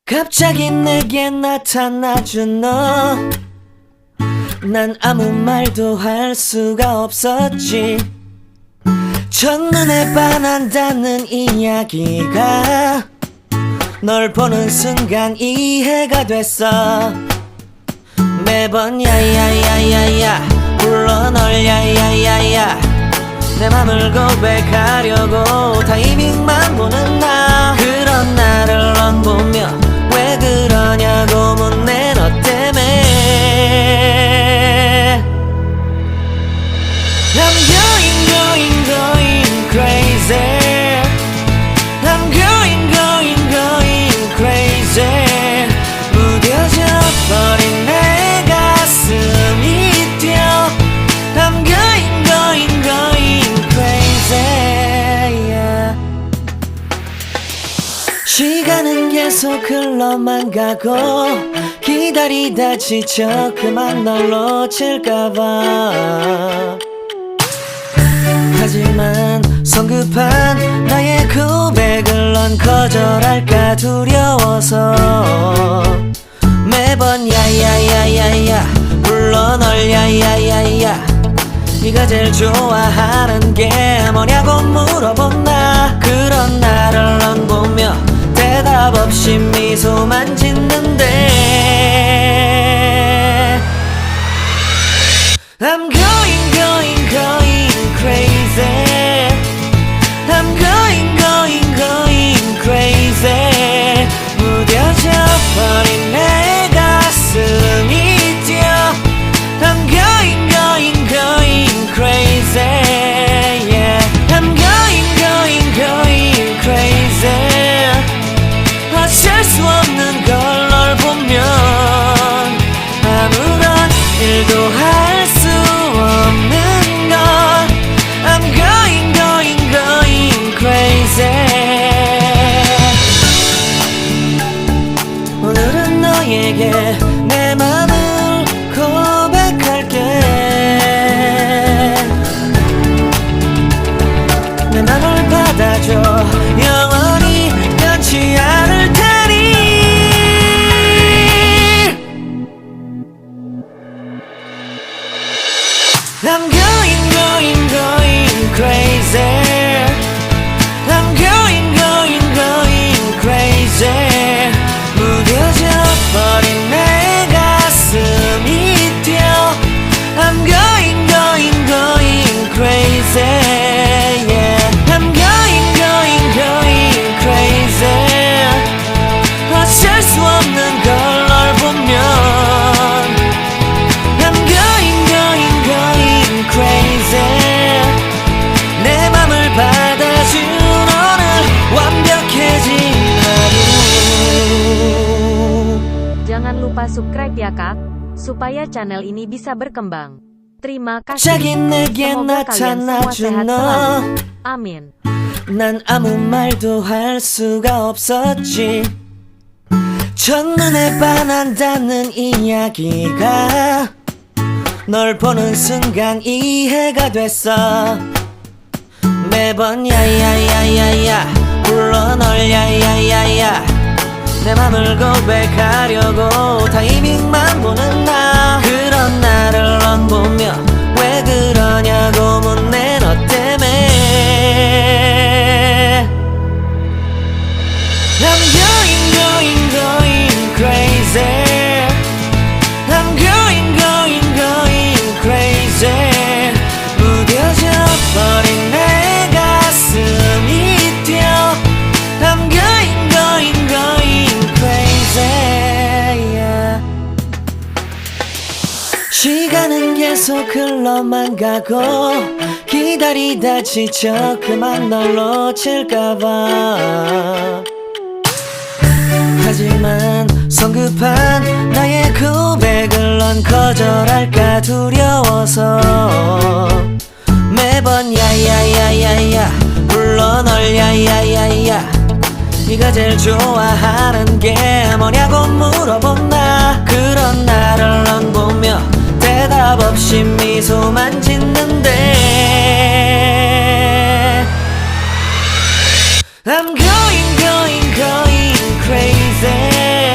갑자기 내게 나타나준 너, 난 아무 말도 할 수가 없었지. 첫눈에 반한다는 이야기가 널 보는 순간 이해가 됐어. 매번 야야야야야 불러 널 야야야야, 내 맘을 고백하려고 타이밍만 보는 나. 그런 나를 넌 보며 왜 그러냐고 묻네. 너 때문에 I'm going crazy. I'm going crazy. 무뎌져 버린 내 가슴이 뛰어. I'm going crazy, yeah. 시간은 계속 흘러만 가고 기다리다 지쳐 그만 널 놓칠까봐. 하지만 성급한 나의 고백을 넌 거절할까 두려워서 매번 야야야야야 불러 널 야야야야. 네가 제일 좋아하는 게 뭐냐고 물어본 나. 그런 나를 넌 보며 대답 없이 미소만 짓는데 I'm going crazy. I'm going crazy. 무뎌져 버린 내 가슴이 뛰어. I'm going crazy, yeah. I'm going crazy. 어쩔 수 없는 걸 널 보면 아무런 일도 할 수 없는 걸. I'm going crazy. 오늘은 너에게 내 맘을 고백할게. 내 맘을 받아줘. 영원히 변치 않을 테니. I'm going crazy. I'm going crazy. 무뎌져 버린 내 가슴이 뛰어. I'm going crazy, yeah. I'm going crazy. 어쩔 수 없는 걸 널 보면 I'm going crazy. 내 맘을 받아준 오늘 완벽해진 하루. Jangan lupa subscribe ya kak, supaya channel ini bisa berkembang. Terima 갑자기 kasih. 내게 Semoga kalian semua sehat 나타나준 너, selalu. Amin. 난 아무 말도 할 수가 없었지. 첫눈에 반한다는 이야기가 널 보는 순간 이해가 됐어. 매번 야야야야야 불러 널 야야야야, 내 맘을 고백하려고 타이밍만 보는 나. 그런 나를 넌 보며 왜 그러냐고 묻네. 너 때문에 I'm going crazy. I'm going crazy. 무뎌져 버린 내 가슴이 뛰어. I'm going crazy, yeah. 시간은 계속 흘러만 가고 기다리다 지쳐 그만 널 놓칠까봐. 하지만 성급한 나의 고백을 넌 거절할까 두려워서 매번 야야야야야 불러 널 야야야야. 네가 제일 좋아하는 게 뭐냐고 물어본 나. 그런 나를 넌 보며 대답 없이 미소만 짓는데 I'm going crazy.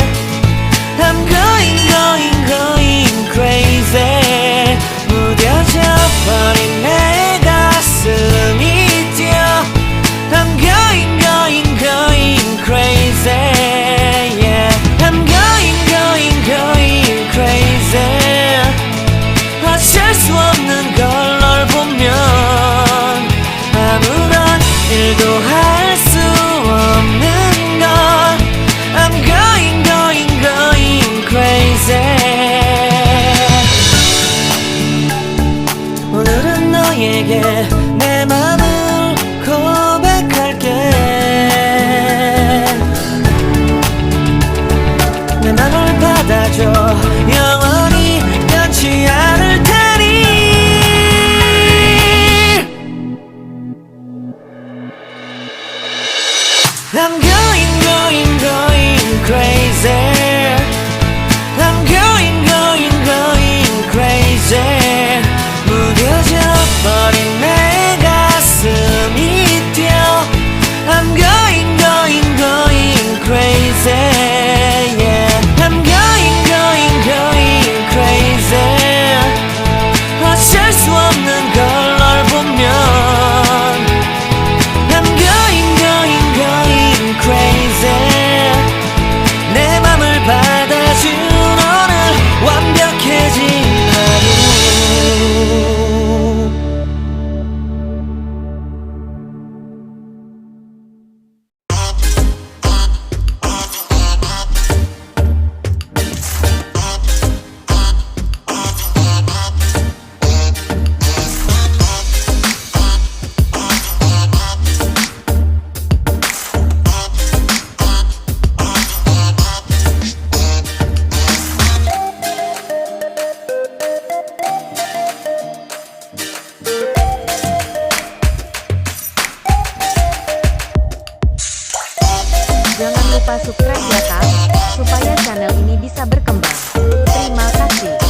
Jangan lupa subscribe ya kak, supaya channel ini bisa berkembang. Terima kasih.